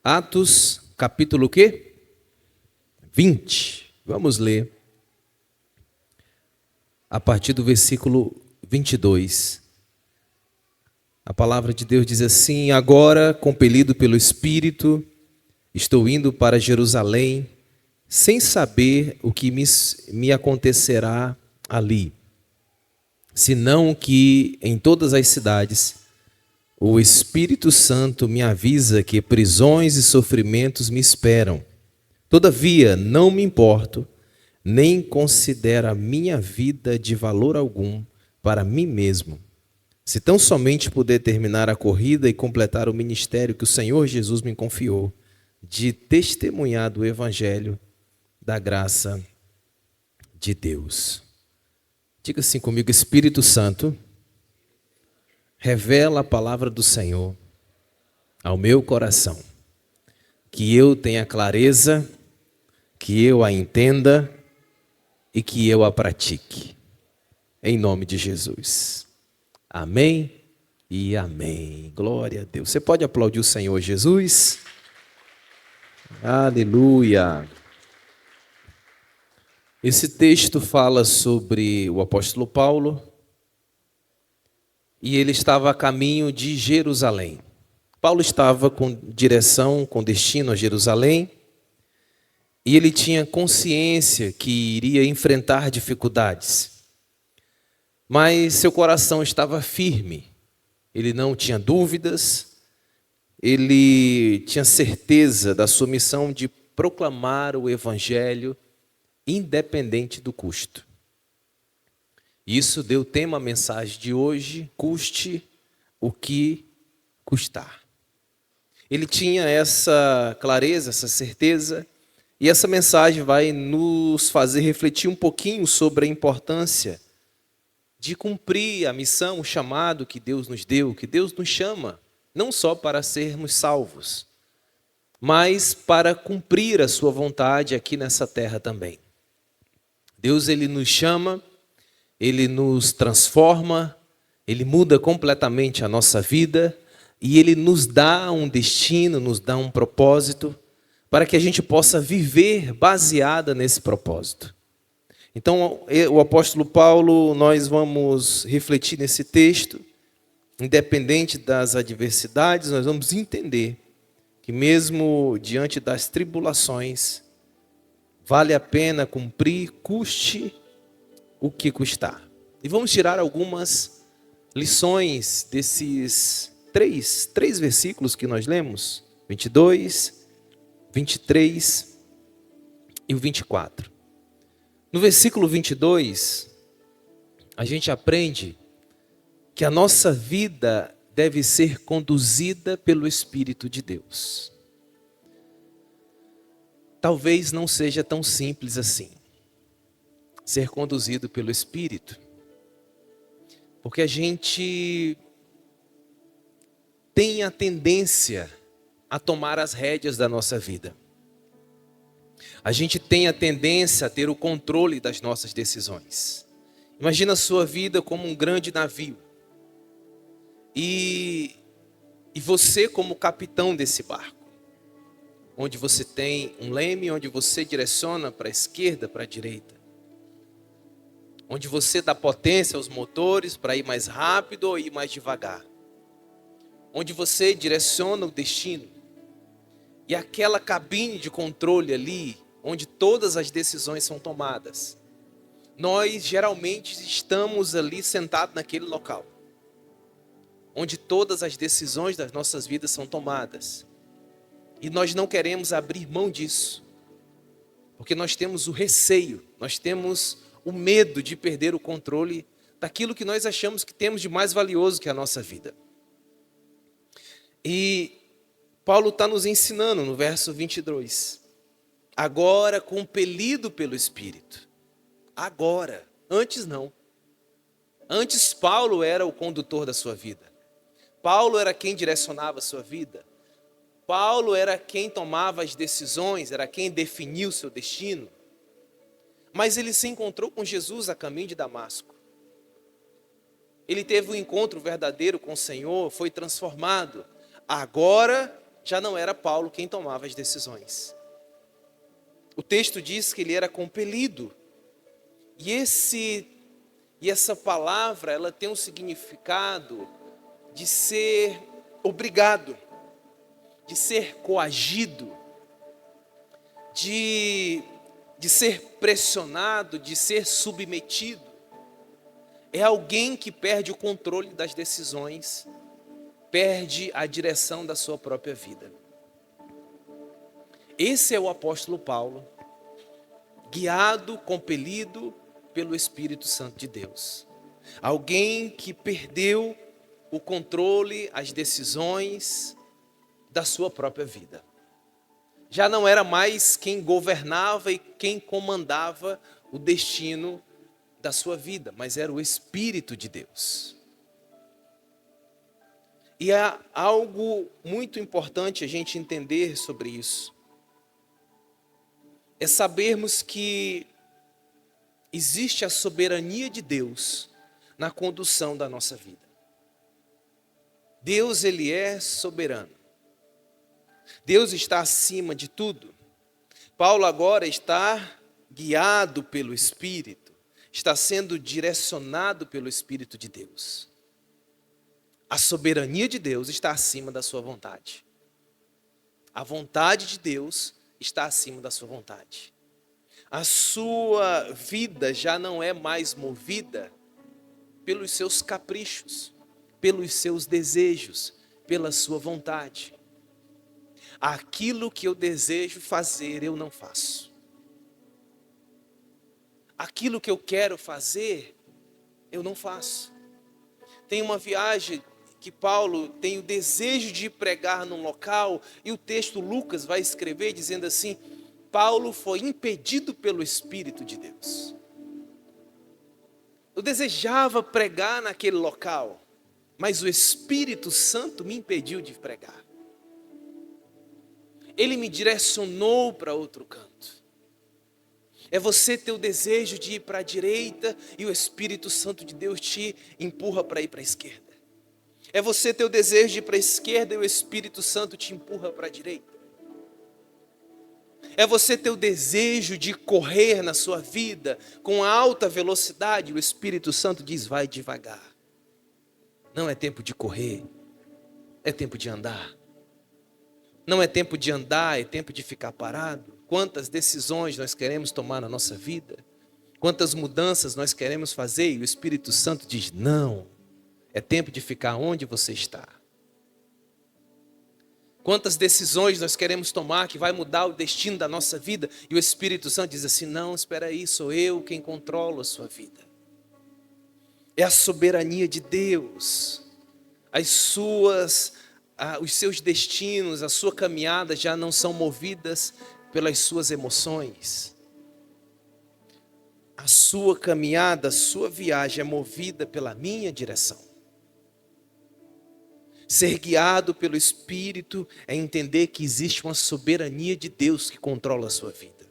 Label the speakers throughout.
Speaker 1: Atos, capítulo o quê? 20. Vamos ler a partir do versículo 22. A palavra de Deus diz assim: Agora, compelido pelo Espírito, estou indo para Jerusalém, sem saber o que me acontecerá ali, senão que em todas as cidades o Espírito Santo me avisa que prisões e sofrimentos me esperam. Todavia, não me importo, nem considero a minha vida de valor algum para mim mesmo, se tão somente puder terminar a corrida e completar o ministério que o Senhor Jesus me confiou, de testemunhar do Evangelho da graça de Deus. Diga assim comigo: Espírito Santo, revela a palavra do Senhor ao meu coração, que eu tenha clareza, que eu a entenda e que eu a pratique. Em nome de Jesus. Amém e amém. Glória a Deus. Você pode aplaudir o Senhor Jesus? Aleluia. Esse texto fala sobre o apóstolo Paulo e ele estava a caminho de Jerusalém. Paulo estava com direção, com destino a Jerusalém, e ele tinha consciência que iria enfrentar dificuldades. Mas seu coração estava firme, ele não tinha dúvidas, ele tinha certeza da sua missão de proclamar o Evangelho independente do custo. Isso deu tema à mensagem de hoje: custe o que custar. Ele tinha essa clareza, essa certeza, e essa mensagem vai nos fazer refletir um pouquinho sobre a importância de cumprir a missão, o chamado que Deus nos deu, que Deus nos chama, não só para sermos salvos, mas para cumprir a sua vontade aqui nessa terra também. Deus, ele nos chama, ele nos transforma, ele muda completamente a nossa vida e ele nos dá um destino, nos dá um propósito para que a gente possa viver baseada nesse propósito. Então, o apóstolo Paulo, nós vamos refletir nesse texto, independente das adversidades, nós vamos entender que mesmo diante das tribulações, vale a pena cumprir, custe o que custar. E vamos tirar algumas lições desses três versículos que nós lemos, 22, 23 e o 24. No versículo 22, a gente aprende que a nossa vida deve ser conduzida pelo Espírito de Deus. Talvez não seja tão simples assim, ser conduzido pelo Espírito, porque a gente tem a tendência a tomar as rédeas da nossa vida. A gente tem a tendência a ter o controle das nossas decisões. Imagina a sua vida como um grande navio. E você como capitão desse barco. Onde você tem um leme, onde você direciona para a esquerda, para a direita. Onde você dá potência aos motores para ir mais rápido ou ir mais devagar. Onde você direciona o destino. E aquela cabine de controle ali, onde todas as decisões são tomadas. Nós geralmente estamos ali sentados naquele local. Onde todas as decisões das nossas vidas são tomadas. E nós não queremos abrir mão disso. Porque nós temos o receio, nós temos o medo de perder o controle daquilo que nós achamos que temos de mais valioso que a nossa vida. E Paulo está nos ensinando no verso 22. Agora compelido pelo Espírito. Agora, antes não. Antes Paulo era o condutor da sua vida. Paulo era quem direcionava a sua vida. Paulo era quem tomava as decisões, era quem definiu o seu destino. Mas ele se encontrou com Jesus a caminho de Damasco. Ele teve um encontro verdadeiro com o Senhor, foi transformado. Agora já não era Paulo quem tomava as decisões. O texto diz que ele era compelido. E essa palavra, ela tem um significado de ser obrigado, de ser coagido, de ser pressionado, de ser submetido. É alguém que perde o controle das decisões, perde a direção da sua própria vida. Esse é o apóstolo Paulo, guiado, compelido pelo Espírito Santo de Deus. Alguém que perdeu o controle, as decisões da sua própria vida. Já não era mais quem governava e quem comandava o destino da sua vida, mas era o Espírito de Deus. E há algo muito importante a gente entender sobre isso. É sabermos que existe a soberania de Deus na condução da nossa vida. Deus, ele é soberano. Deus está acima de tudo. Paulo agora está guiado pelo Espírito, está sendo direcionado pelo Espírito de Deus. A soberania de Deus está acima da sua vontade. A vontade de Deus está acima da sua vontade. A sua vida já não é mais movida pelos seus caprichos, pelos seus desejos, pela sua vontade. Aquilo que eu desejo fazer, eu não faço. Aquilo que eu quero fazer, eu não faço. Tem uma viagem que Paulo tem o desejo de pregar num local, e o texto Lucas vai escrever dizendo assim: Paulo foi impedido pelo Espírito de Deus. Eu desejava pregar naquele local, mas o Espírito Santo me impediu de pregar. Ele me direcionou para outro canto. É você ter o desejo de ir para a direita e o Espírito Santo de Deus te empurra para ir para a esquerda. É você ter o desejo de ir para a esquerda e o Espírito Santo te empurra para a direita. É você ter o desejo de correr na sua vida com alta velocidade e o Espírito Santo diz: vai devagar. Não é tempo de correr, é tempo de andar. Não é tempo de andar, é tempo de ficar parado. Quantas decisões nós queremos tomar na nossa vida, quantas mudanças nós queremos fazer, e o Espírito Santo diz: não, é tempo de ficar onde você está. Quantas decisões nós queremos tomar que vai mudar o destino da nossa vida, e o Espírito Santo diz assim: não, espera aí, sou eu quem controlo a sua vida. É a soberania de Deus. Os seus destinos, a sua caminhada já não são movidas pelas suas emoções. A sua caminhada, a sua viagem é movida pela minha direção. Ser guiado pelo Espírito é entender que existe uma soberania de Deus que controla a sua vida.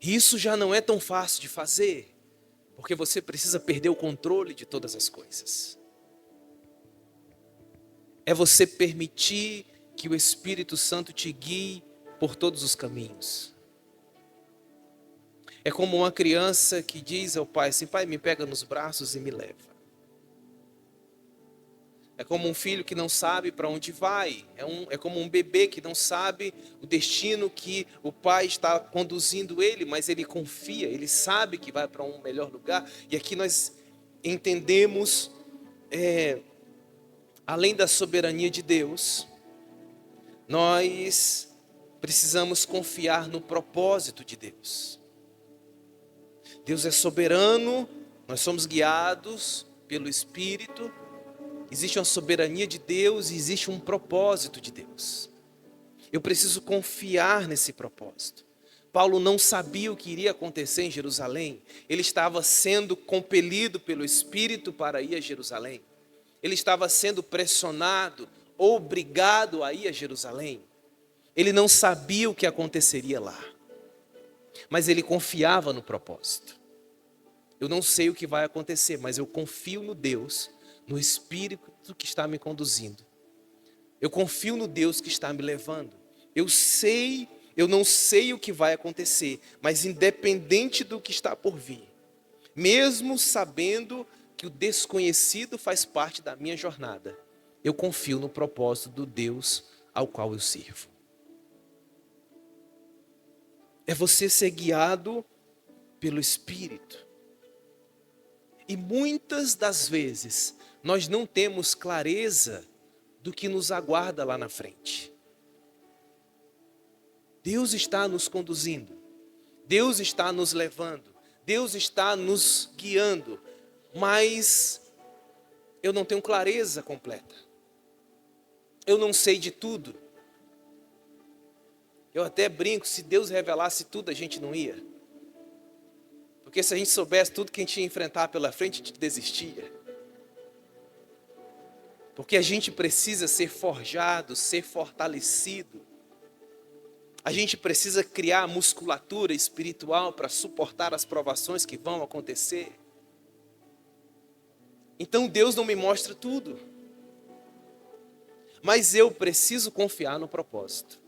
Speaker 1: E isso já não é tão fácil de fazer, porque você precisa perder o controle de todas as coisas. É você permitir que o Espírito Santo te guie por todos os caminhos. É como uma criança que diz ao pai assim: pai, me pega nos braços e me leva. É como um filho que não sabe para onde vai. É como um bebê que não sabe o destino que o pai está conduzindo ele, mas ele confia, ele sabe que vai para um melhor lugar. E aqui nós entendemos, além da soberania de Deus, nós precisamos confiar no propósito de Deus. Deus é soberano, nós somos guiados pelo Espírito. Existe uma soberania de Deus e existe um propósito de Deus. Eu preciso confiar nesse propósito. Paulo não sabia o que iria acontecer em Jerusalém. Ele estava sendo compelido pelo Espírito para ir a Jerusalém. Ele estava sendo pressionado, obrigado a ir a Jerusalém. Ele não sabia o que aconteceria lá, mas ele confiava no propósito. Eu não sei o que vai acontecer, mas eu confio no Deus, no Espírito que está me conduzindo. Eu confio no Deus que está me levando. Eu não sei o que vai acontecer, mas independente do que está por vir, mesmo sabendo que o desconhecido faz parte da minha jornada, eu confio no propósito do Deus ao qual eu sirvo. É você ser guiado pelo Espírito. E muitas das vezes nós não temos clareza do que nos aguarda lá na frente. Deus está nos conduzindo, Deus está nos levando, Deus está nos guiando, mas eu não tenho clareza completa. Eu não sei de tudo. Eu até brinco, se Deus revelasse tudo, a gente não ia. Porque se a gente soubesse tudo que a gente ia enfrentar pela frente, a gente desistia. Porque a gente precisa ser forjado, ser fortalecido. A gente precisa criar musculatura espiritual para suportar as provações que vão acontecer. Então Deus não me mostra tudo. Mas eu preciso confiar no propósito.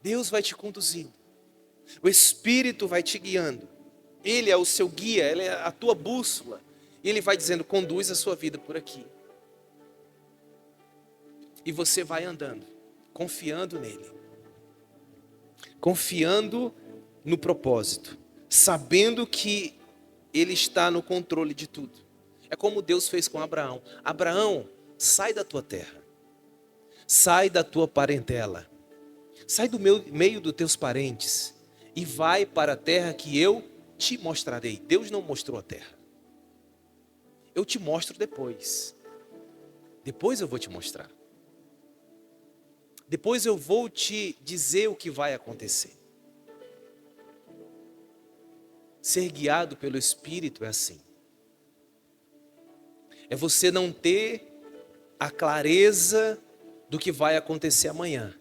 Speaker 1: Deus vai te conduzindo. O Espírito vai te guiando. Ele é o seu guia, ele é a tua bússola. E ele vai dizendo, conduz a sua vida por aqui. E você vai andando, confiando nele. Confiando no propósito. Sabendo que ele está no controle de tudo. É como Deus fez com Abraão. Abraão, sai da tua terra. Sai da tua parentela. Sai do meio dos teus parentes. E vai para a terra que eu te mostrarei. Deus não mostrou a terra. Eu te mostro depois. Depois eu vou te mostrar. Depois eu vou te dizer o que vai acontecer. Ser guiado pelo Espírito é assim. É você não ter a clareza do que vai acontecer amanhã.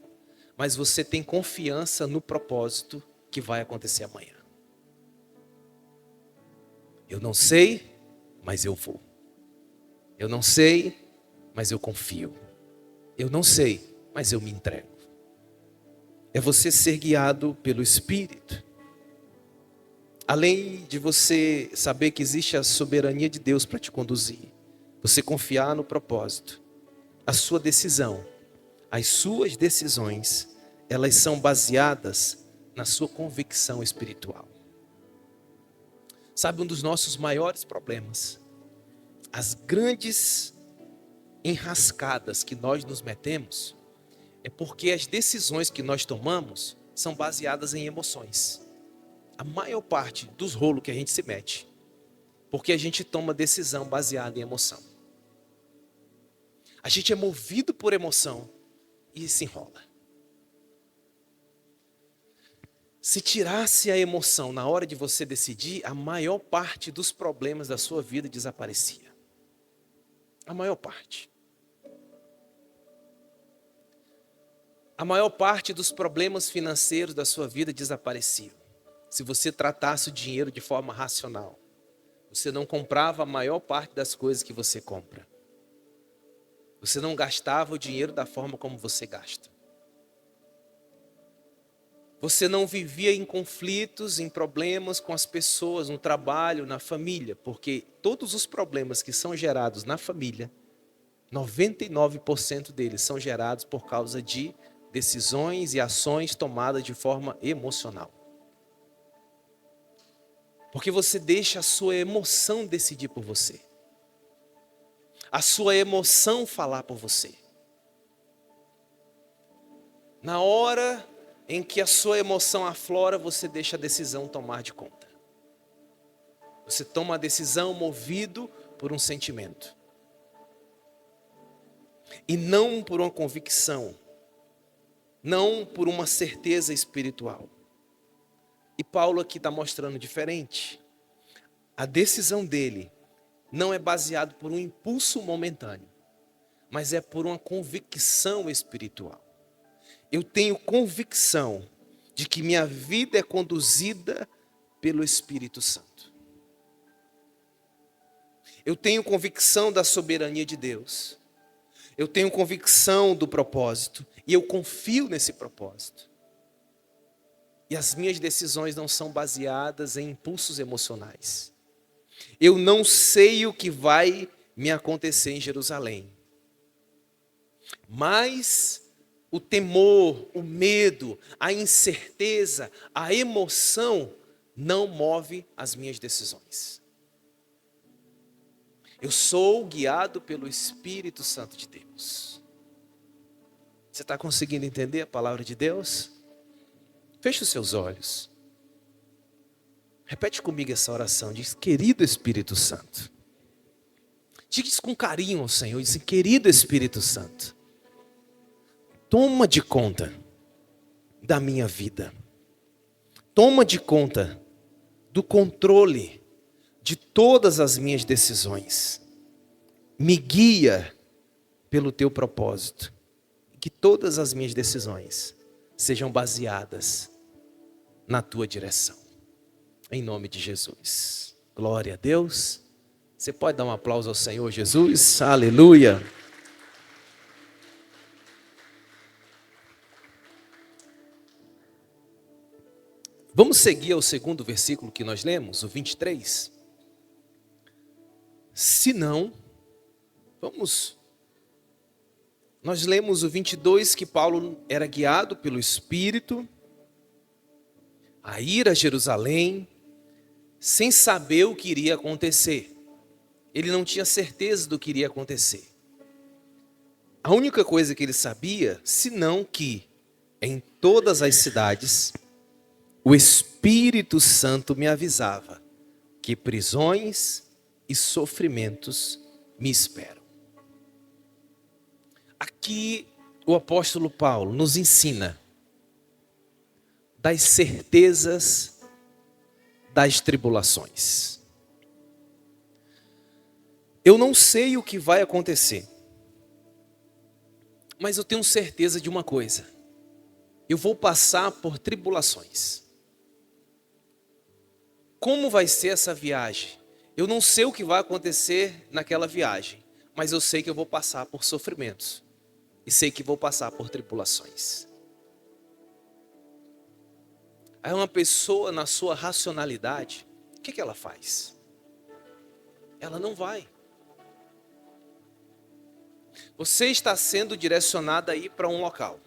Speaker 1: Mas você tem confiança no propósito que vai acontecer amanhã. Eu não sei, mas eu vou. Eu não sei, mas eu confio. Eu não sei, mas eu me entrego. É você ser guiado pelo Espírito. Além de você saber que existe a soberania de Deus para te conduzir, você confiar no propósito, a sua decisão, as suas decisões, elas são baseadas na sua convicção espiritual. Sabe, um dos nossos maiores problemas, as grandes enrascadas que nós nos metemos, é porque as decisões que nós tomamos são baseadas em emoções. A maior parte dos rolos que a gente se mete, porque a gente toma decisão baseada em emoção. A gente é movido por emoção e se enrola. Se tirasse a emoção na hora de você decidir, a maior parte dos problemas da sua vida desaparecia. A maior parte. A maior parte dos problemas financeiros da sua vida desapareciam. Se você tratasse o dinheiro de forma racional, você não comprava a maior parte das coisas que você compra. Você não gastava o dinheiro da forma como você gasta. Você não vivia em conflitos, em problemas com as pessoas, no trabalho, na família, porque todos os problemas que são gerados na família, 99% deles são gerados por causa de decisões e ações tomadas de forma emocional. Porque você deixa a sua emoção decidir por você. A sua emoção falar por você. Na hora em que a sua emoção aflora, você deixa a decisão tomar de conta. Você toma a decisão movido por um sentimento. E não por uma convicção. Não por uma certeza espiritual. E Paulo aqui está mostrando diferente. A decisão dele não é baseada por um impulso momentâneo, mas é por uma convicção espiritual. Eu tenho convicção de que minha vida é conduzida pelo Espírito Santo. Eu tenho convicção da soberania de Deus. Eu tenho convicção do propósito. E eu confio nesse propósito. E as minhas decisões não são baseadas em impulsos emocionais. Eu não sei o que vai me acontecer em Jerusalém. Mas o temor, o medo, a incerteza, a emoção não move as minhas decisões. Eu sou guiado pelo Espírito Santo de Deus. Você está conseguindo entender a palavra de Deus? Feche os seus olhos. Repete comigo essa oração. Diz, querido Espírito Santo. Diz com carinho ao Senhor. Diz, querido Espírito Santo. Toma de conta da minha vida. Toma de conta do controle de todas as minhas decisões. Me guia pelo teu propósito. Que todas as minhas decisões sejam baseadas na tua direção. Em nome de Jesus. Glória a Deus. Você pode dar um aplauso ao Senhor Jesus? Aleluia. Vamos seguir ao segundo versículo que nós lemos, o 23. Se não, nós lemos o 22 que Paulo era guiado pelo Espírito a ir a Jerusalém sem saber o que iria acontecer. Ele não tinha certeza do que iria acontecer. A única coisa que ele sabia, senão que em todas as cidades o Espírito Santo me avisava que prisões e sofrimentos me esperam. Aqui o apóstolo Paulo nos ensina das certezas das tribulações. Eu não sei o que vai acontecer, mas eu tenho certeza de uma coisa: eu vou passar por tribulações. Como vai ser essa viagem? Eu não sei o que vai acontecer naquela viagem, mas eu sei que eu vou passar por sofrimentos e sei que vou passar por tribulações. Aí uma pessoa, na sua racionalidade, o que ela faz? Ela não vai. Você está sendo direcionado a ir para um local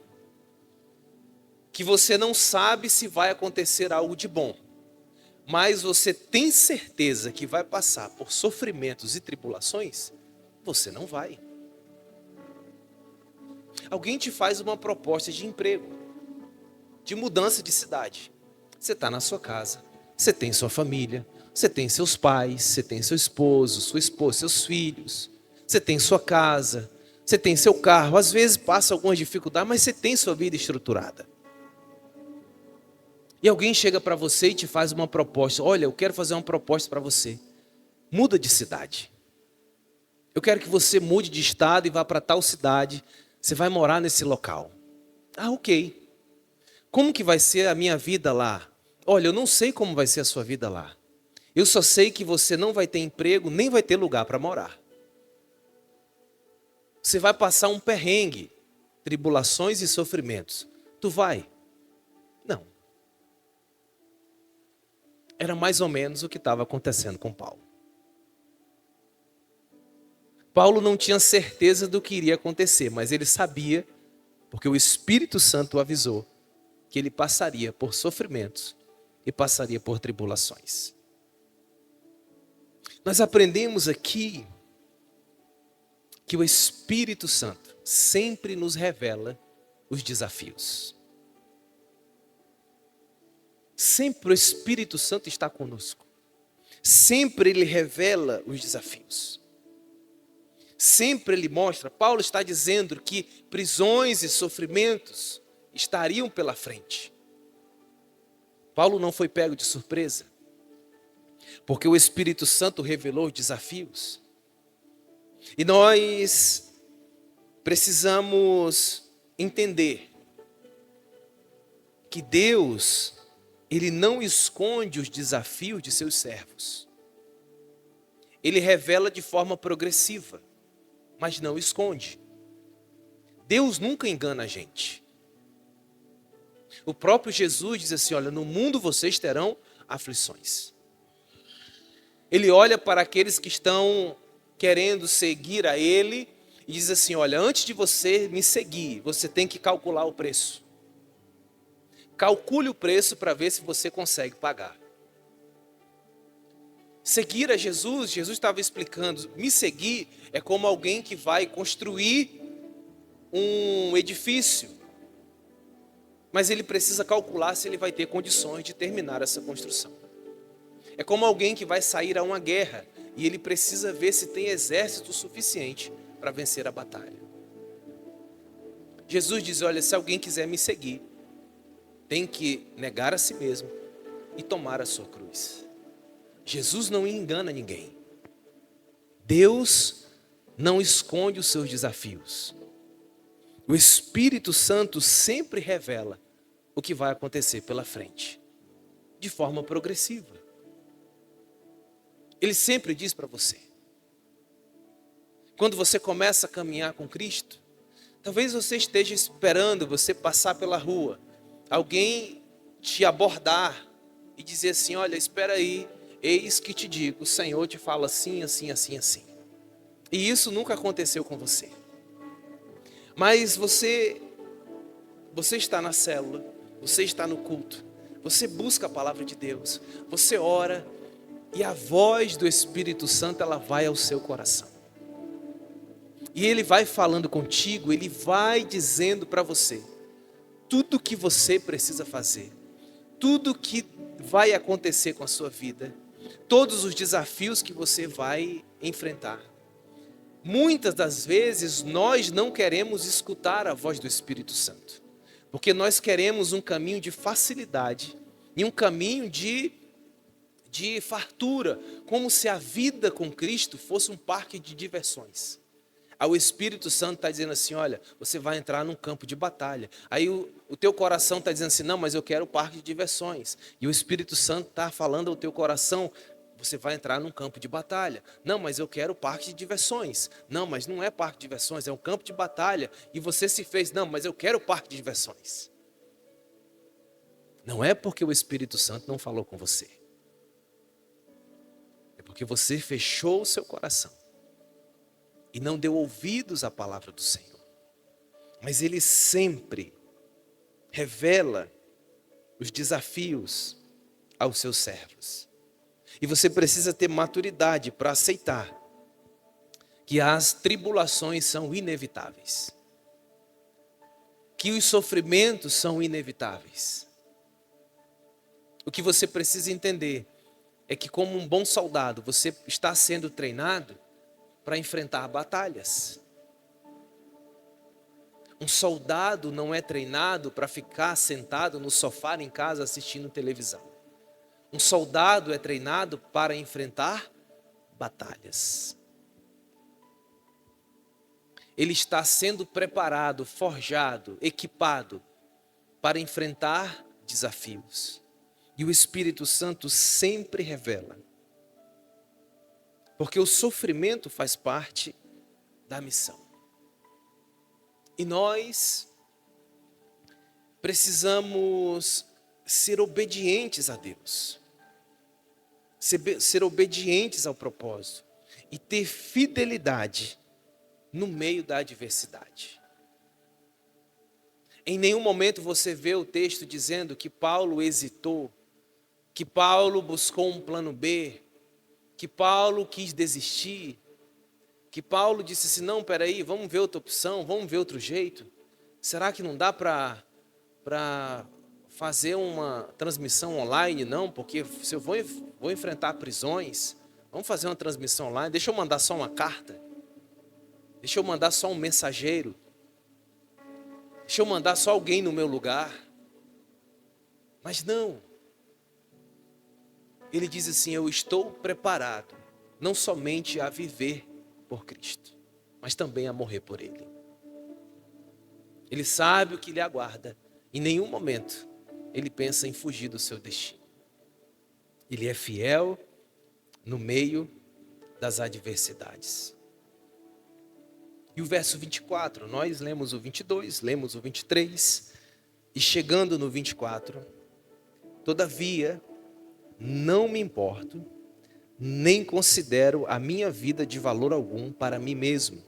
Speaker 1: que você não sabe se vai acontecer algo de bom, mas você tem certeza que vai passar por sofrimentos e tribulações, você não vai. Alguém te faz uma proposta de emprego, de mudança de cidade. Você está na sua casa, você tem sua família, você tem seus pais, você tem seu esposo, sua esposa, seus filhos, você tem sua casa, você tem seu carro. Às vezes passa algumas dificuldades, mas você tem sua vida estruturada. E alguém chega para você e te faz uma proposta. Olha, eu quero fazer uma proposta para você. Muda de cidade. Eu quero que você mude de estado e vá para tal cidade. Você vai morar nesse local. Ah, ok. Como que vai ser a minha vida lá? Olha, eu não sei como vai ser a sua vida lá. Eu só sei que você não vai ter emprego, nem vai ter lugar para morar. Você vai passar um perrengue, tribulações e sofrimentos. Tu vai? Não. Era mais ou menos o que estava acontecendo com Paulo. Paulo não tinha certeza do que iria acontecer, mas ele sabia, porque o Espírito Santo o avisou, que ele passaria por sofrimentos e passaria por tribulações. Nós aprendemos aqui que o Espírito Santo sempre nos revela os desafios. Sempre o Espírito Santo está conosco. Sempre ele revela os desafios. Sempre ele mostra. Paulo está dizendo que prisões e sofrimentos estariam pela frente. Paulo não foi pego de surpresa, porque o Espírito Santo revelou os desafios. E nós precisamos entender que Deus, Ele não esconde os desafios de seus servos. ele revela de forma progressiva, mas não esconde. Deus nunca engana a gente. O próprio Jesus diz assim, olha, no mundo vocês terão aflições. Ele olha para aqueles que estão querendo seguir a Ele e diz assim, olha, antes de você me seguir, você tem que calcular o preço. Calcule o preço para ver se você consegue pagar. Seguir a Jesus, Jesus estava explicando, me seguir é como alguém que vai construir um edifício, mas ele precisa calcular se ele vai ter condições de terminar essa construção. É como alguém que vai sair a uma guerra e ele precisa ver se tem exército suficiente para vencer a batalha. Jesus diz, olha, se alguém quiser me seguir, tem que negar a si mesmo e tomar a sua cruz. Jesus não engana ninguém. Deus não esconde os seus desafios. O Espírito Santo sempre revela o que vai acontecer pela frente, de forma progressiva. Ele sempre diz para você. Quando você começa a caminhar com Cristo, talvez você esteja esperando você passar pela rua, alguém te abordar e dizer assim, olha, espera aí, eis que te digo, o Senhor te fala assim, assim, assim, assim. E isso nunca aconteceu com você. Mas você está na célula, você está no culto, você busca a palavra de Deus, você ora e a voz do Espírito Santo ela vai ao seu coração. E ele vai falando contigo, ele vai dizendo para você tudo que você precisa fazer, tudo que vai acontecer com a sua vida, todos os desafios que você vai enfrentar. Muitas das vezes nós não queremos escutar a voz do Espírito Santo, porque nós queremos um caminho de facilidade e um caminho de fartura, como se a vida com Cristo fosse um parque de diversões. Aí o Espírito Santo está dizendo assim, olha, você vai entrar num campo de batalha. Aí o teu coração está dizendo assim, não, mas eu quero o parque de diversões. E o Espírito Santo está falando ao teu coração, você vai entrar num campo de batalha. Não, mas eu quero o parque de diversões. Não, mas não é parque de diversões, é um campo de batalha. E você se fez, não, mas eu quero o parque de diversões. Não é porque o Espírito Santo não falou com você. É porque você fechou o seu coração e não deu ouvidos à palavra do Senhor. Mas Ele sempre revela os desafios aos seus servos. E você precisa ter maturidade para aceitar que as tribulações são inevitáveis, que os sofrimentos são inevitáveis. O que você precisa entender é que, como um bom soldado, você está sendo treinado para enfrentar batalhas. Um soldado não é treinado para ficar sentado no sofá em casa assistindo televisão. Um soldado é treinado para enfrentar batalhas. Ele está sendo preparado, forjado, equipado para enfrentar desafios. E o Espírito Santo sempre revela. Porque o sofrimento faz parte da missão. E nós precisamos ser obedientes a Deus. Ser obedientes ao propósito. E ter fidelidade no meio da adversidade. Em nenhum momento você vê o texto dizendo que Paulo hesitou, que Paulo buscou um plano B, que Paulo quis desistir, que Paulo disse assim, não, peraí, vamos ver outra opção, vamos ver outro jeito. Será que não dá para fazer uma transmissão online? Não, porque se eu vou enfrentar prisões, vamos fazer uma transmissão online, deixa eu mandar só uma carta, deixa eu mandar só um mensageiro, deixa eu mandar só alguém no meu lugar. Mas não. Ele diz assim, eu estou preparado, não somente a viver por Cristo, mas também a morrer por Ele. Ele sabe o que lhe aguarda. Em nenhum momento ele pensa em fugir do seu destino. Ele é fiel no meio das adversidades. E o verso 24, nós lemos o 22, lemos o 23, e chegando no 24, todavia, não me importo, nem considero a minha vida de valor algum para mim mesmo,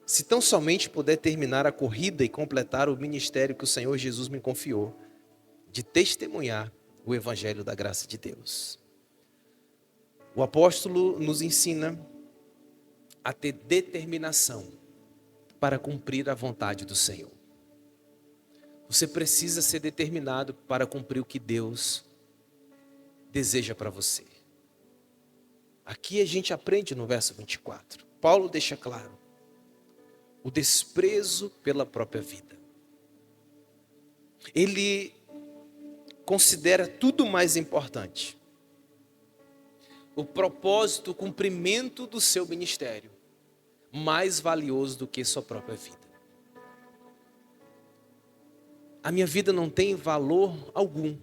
Speaker 1: se tão somente puder terminar a corrida e completar o ministério que o Senhor Jesus me confiou, de testemunhar o evangelho da graça de Deus. O apóstolo nos ensina a ter determinação para cumprir a vontade do Senhor. Você precisa ser determinado para cumprir o que Deus deseja para você. Aqui a gente aprende no verso 24. Paulo deixa claro o desprezo pela própria vida. Ele considera tudo mais importante. O propósito, o cumprimento do seu ministério, mais valioso do que sua própria vida. A minha vida não tem valor algum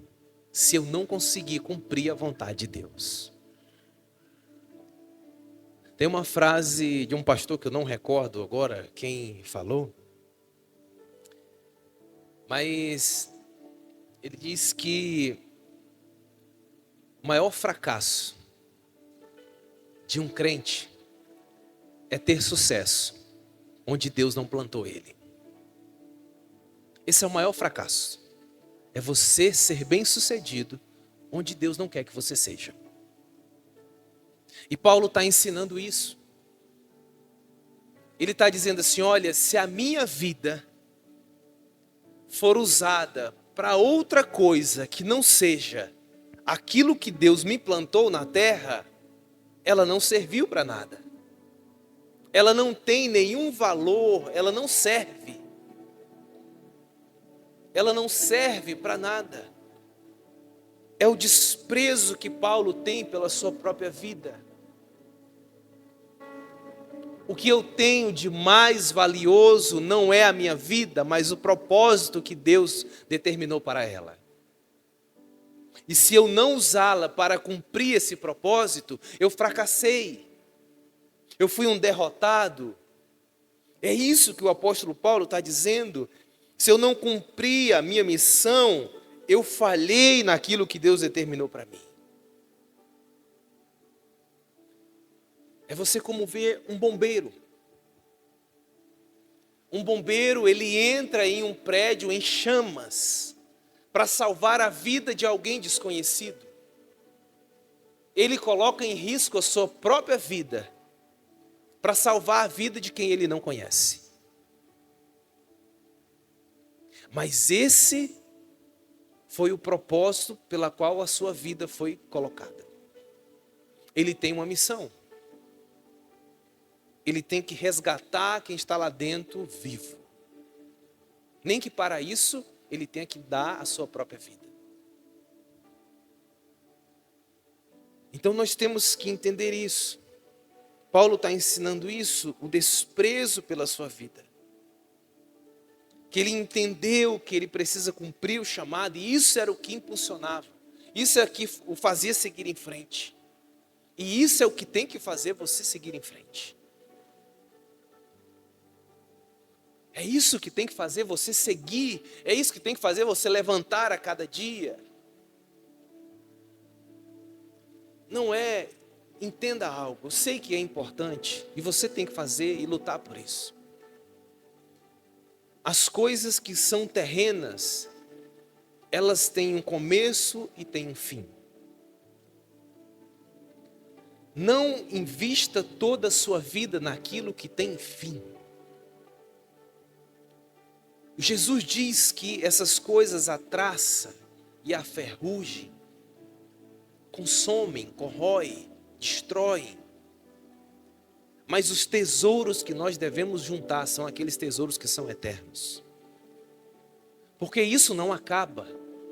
Speaker 1: se eu não conseguir cumprir a vontade de Deus. Tem uma frase de um pastor que eu não recordo agora quem falou, mas ele diz que o maior fracasso de um crente é ter sucesso onde Deus não plantou ele. Esse é o maior fracasso. É você ser bem-sucedido onde Deus não quer que você seja. E Paulo está ensinando isso. Ele está dizendo assim, olha, se a minha vida for usada para outra coisa que não seja aquilo que Deus me plantou na terra, ela não serviu para nada. Ela não tem nenhum valor, ela não serve. Ela não serve para nada. É o desprezo que Paulo tem pela sua própria vida. O que eu tenho de mais valioso não é a minha vida, mas o propósito que Deus determinou para ela. E se eu não usá-la para cumprir esse propósito, eu fracassei. Eu fui um derrotado. É isso que o apóstolo Paulo está dizendo. Se eu não cumprir a minha missão, eu falhei naquilo que Deus determinou para mim. É você como ver um bombeiro. Um bombeiro, ele entra em um prédio em chamas para salvar a vida de alguém desconhecido. Ele coloca em risco a sua própria vida para salvar a vida de quem ele não conhece. Mas esse foi o propósito pela qual a sua vida foi colocada. Ele tem uma missão. Ele tem que resgatar quem está lá dentro vivo. Nem que para isso ele tenha que dar a sua própria vida. Então nós temos que entender isso. Paulo está ensinando isso, o desprezo pela sua vida. Que ele entendeu que ele precisa cumprir o chamado, e isso era o que impulsionava. Isso é o que o fazia seguir em frente. E isso é o que tem que fazer você seguir em frente. É isso que tem que fazer você seguir. É isso que tem que fazer você levantar a cada dia. Não é, entenda algo. Eu sei que é importante e você tem que fazer e lutar por isso. As coisas que são terrenas, elas têm um começo e têm um fim. Não invista toda a sua vida naquilo que tem fim. Jesus diz que essas coisas, a traça e a ferrugem, consomem, corroem, destroem. Mas os tesouros que nós devemos juntar são aqueles tesouros que são eternos. Porque isso não acaba,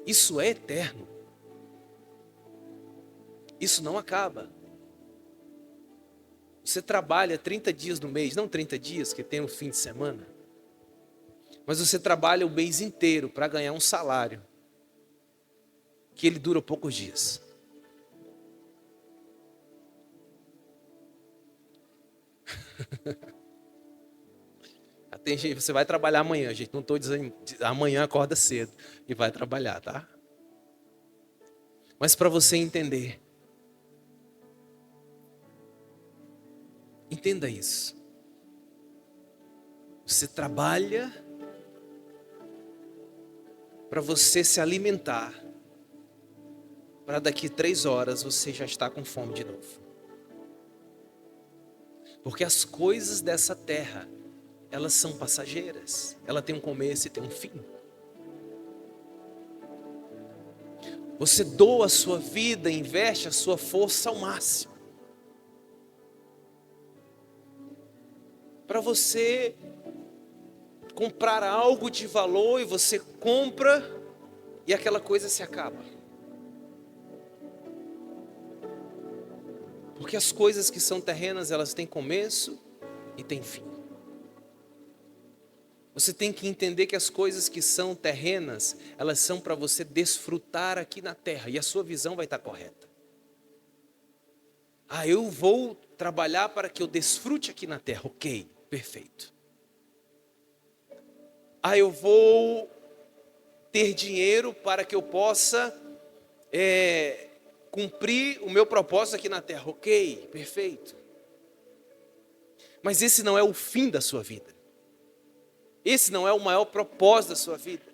Speaker 1: isso é eterno. Isso não acaba. Você trabalha 30 dias no mês, não 30 dias, que tem um fim de semana. Mas você trabalha o mês inteiro para ganhar um salário que ele dura poucos dias. Tem gente, você vai trabalhar amanhã, gente. Não estou dizendo amanhã acorda cedo e vai trabalhar, tá? Mas para você entender, entenda isso. Você trabalha para você se alimentar, para daqui 3 horas você já estar com fome de novo. Porque as coisas dessa terra, elas são passageiras. Ela tem um começo e tem um fim. Você doa a sua vida, investe a sua força ao máximo. Para você comprar algo de valor e você compra e aquela coisa se acaba. Porque as coisas que são terrenas, elas têm começo e têm fim. Você tem que entender que as coisas que são terrenas, elas são para você desfrutar aqui na terra, e a sua visão vai estar correta. Eu vou trabalhar para que eu desfrute aqui na terra, ok, perfeito. Eu vou ter dinheiro para que eu possa cumprir o meu propósito aqui na terra, ok, perfeito. Mas esse não é o fim da sua vida. Esse não é o maior propósito da sua vida.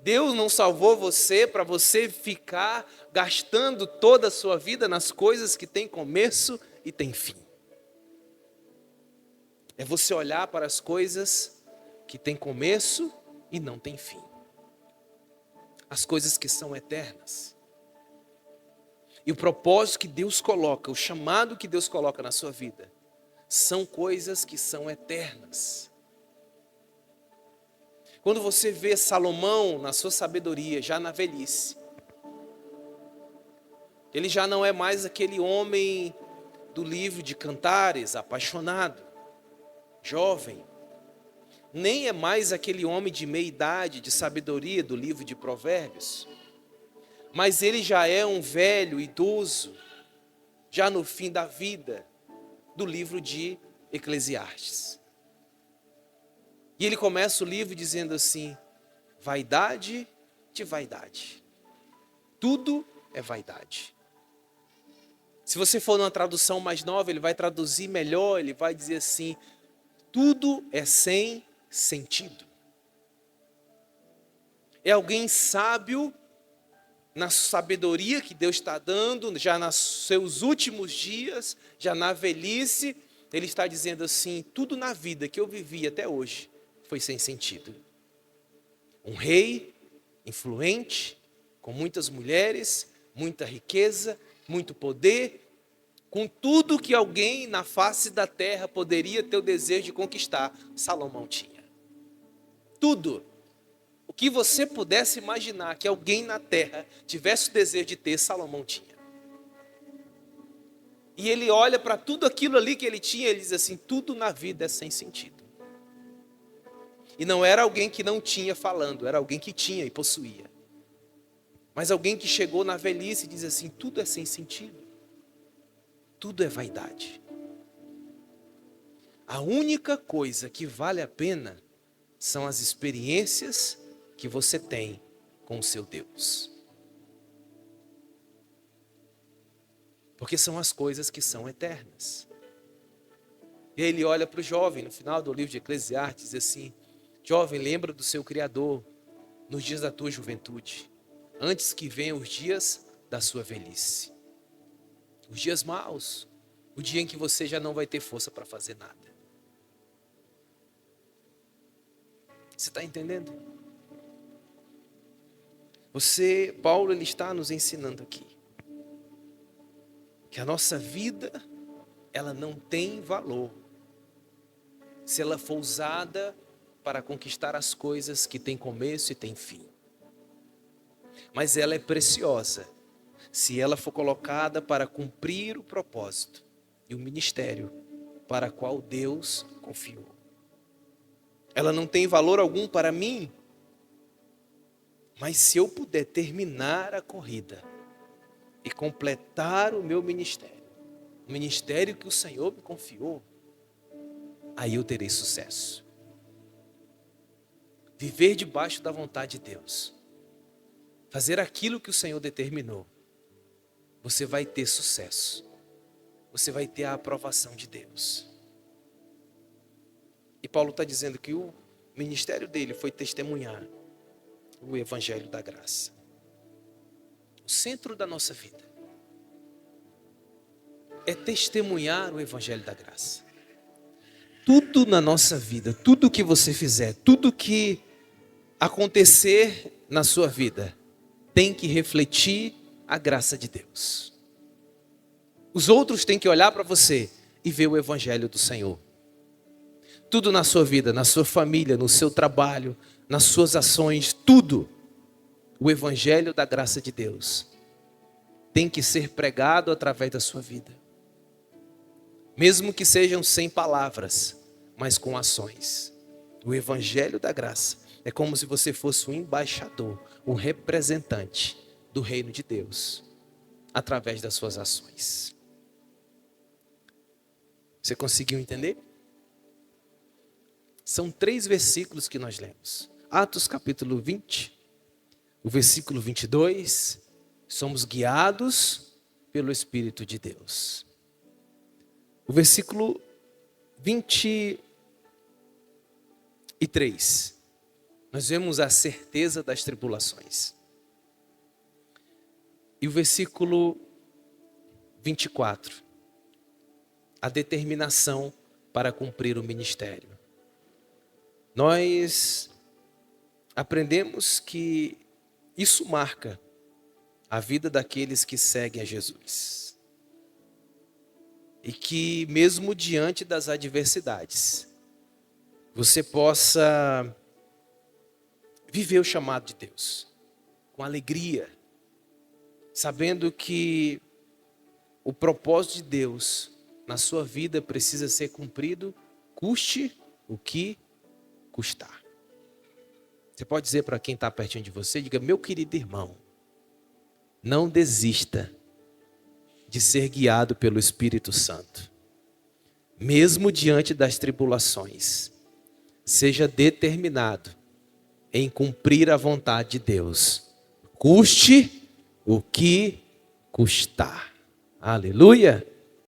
Speaker 1: Deus não salvou você para você ficar gastando toda a sua vida nas coisas que têm começo e têm fim. É você olhar para as coisas que têm começo e não têm fim. As coisas que são eternas. E o propósito que Deus coloca, o chamado que Deus coloca na sua vida, são coisas que são eternas. Quando você vê Salomão na sua sabedoria, já na velhice, ele já não é mais aquele homem do livro de Cantares, apaixonado, jovem. Nem é mais aquele homem de meia idade, de sabedoria do livro de Provérbios. Mas ele já é um velho, idoso, já no fim da vida, do livro de Eclesiastes. E ele começa o livro dizendo assim: vaidade de vaidade. Tudo é vaidade. Se você for numa tradução mais nova, ele vai traduzir melhor, ele vai dizer assim: tudo é sem sentido. É alguém sábio, na sabedoria que Deus está dando, já nos seus últimos dias, já na velhice, ele está dizendo assim: tudo na vida que eu vivi até hoje foi sem sentido. Um rei influente, com muitas mulheres, muita riqueza, muito poder, com tudo que alguém na face da terra poderia ter o desejo de conquistar, Salomão tinha. Tudo. O que você pudesse imaginar que alguém na terra tivesse o desejo de ter, Salomão tinha. E ele olha para tudo aquilo ali que ele tinha, ele diz assim: tudo na vida é sem sentido. E não era alguém que não tinha falando, era alguém que tinha e possuía. Mas alguém que chegou na velhice e diz assim: tudo é sem sentido. Tudo é vaidade. A única coisa que vale a pena são as experiências que você tem com o seu Deus. Porque são as coisas que são eternas. E ele olha para o jovem, no final do livro de Eclesiastes, diz assim: jovem, lembra do seu Criador nos dias da tua juventude, antes que venham os dias da sua velhice. Os dias maus, o dia em que você já não vai ter força para fazer nada. Você está entendendo? Paulo, ele está nos ensinando aqui que a nossa vida, ela não tem valor se ela for usada para conquistar as coisas que têm começo e têm fim. Mas ela é preciosa se ela for colocada para cumprir o propósito e o ministério para qual Deus confiou. Ela não tem valor algum para mim, mas se eu puder terminar a corrida e completar o meu ministério, o ministério que o Senhor me confiou, aí eu terei sucesso. Viver debaixo da vontade de Deus, fazer aquilo que o Senhor determinou, você vai ter sucesso. Você vai ter a aprovação de Deus. E Paulo está dizendo que o ministério dele foi testemunhar o Evangelho da Graça. O centro da nossa vida é testemunhar o Evangelho da Graça. Tudo na nossa vida, tudo que você fizer, tudo que acontecer na sua vida, tem que refletir a graça de Deus. Os outros têm que olhar para você e ver o Evangelho do Senhor. Tudo na sua vida, na sua família, no seu trabalho, nas suas ações, tudo. O Evangelho da graça de Deus tem que ser pregado através da sua vida. Mesmo que sejam sem palavras, mas com ações. O Evangelho da graça é como se você fosse um embaixador, um representante do reino de Deus, através das suas ações. Você conseguiu entender? São 3 versículos que nós lemos. Atos capítulo 20, o versículo 22, somos guiados pelo Espírito de Deus. O versículo 23, nós vemos a certeza das tribulações. E o versículo 24, a determinação para cumprir o ministério. Nós aprendemos que isso marca a vida daqueles que seguem a Jesus. E que mesmo diante das adversidades, você possa viver o chamado de Deus com alegria, sabendo que o propósito de Deus na sua vida precisa ser cumprido, custe o que custar. Você pode dizer para quem está pertinho de você, diga: meu querido irmão, não desista de ser guiado pelo Espírito Santo. Mesmo diante das tribulações, seja determinado em cumprir a vontade de Deus, custe o que custar. Aleluia!